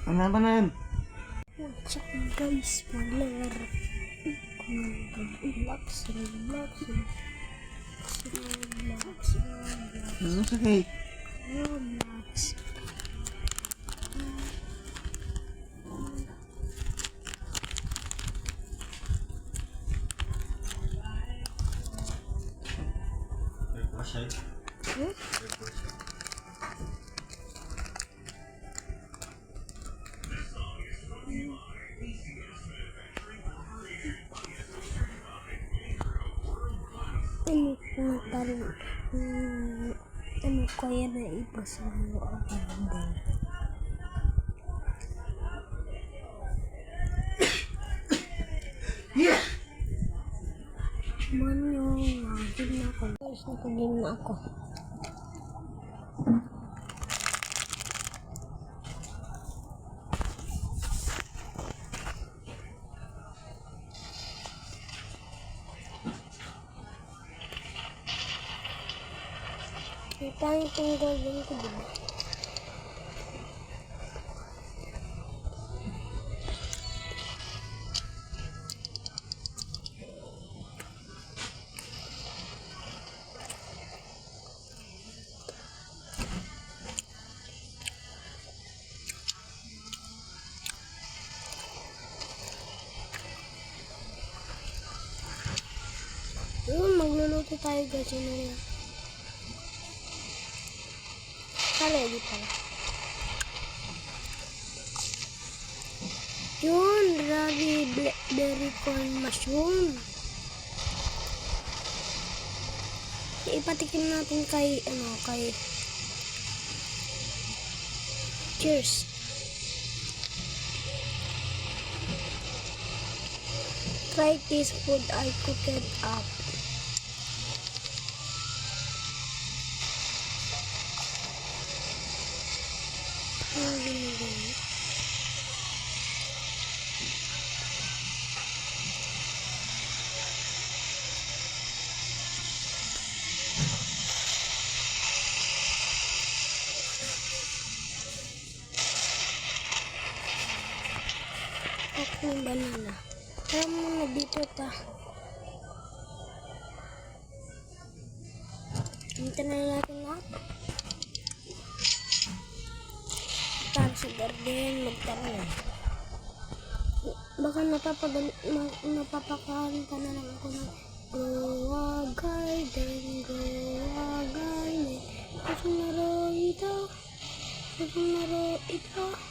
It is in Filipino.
Ano ba na yan? What's up guys, maglaro Roblox. Ano sa cake? Roblox. Ano kung parang ano kaya na ipasa mo ako din. Manyo, wagin na ako. Guys, nakagin na ako. Ito yung golden ko din. Magluluto tayo guys. Ready pala. Yun, raspberry corn mushroom. Ipatikim natin kay cheers. Try this food I cooked up. Ako yung banana. Tara muna dito ta. Hintayin na natin lahat. Tara sa garden, magtanim. Baka napapakain ka na lang ako ng Grow a garden. Gusto laro ito.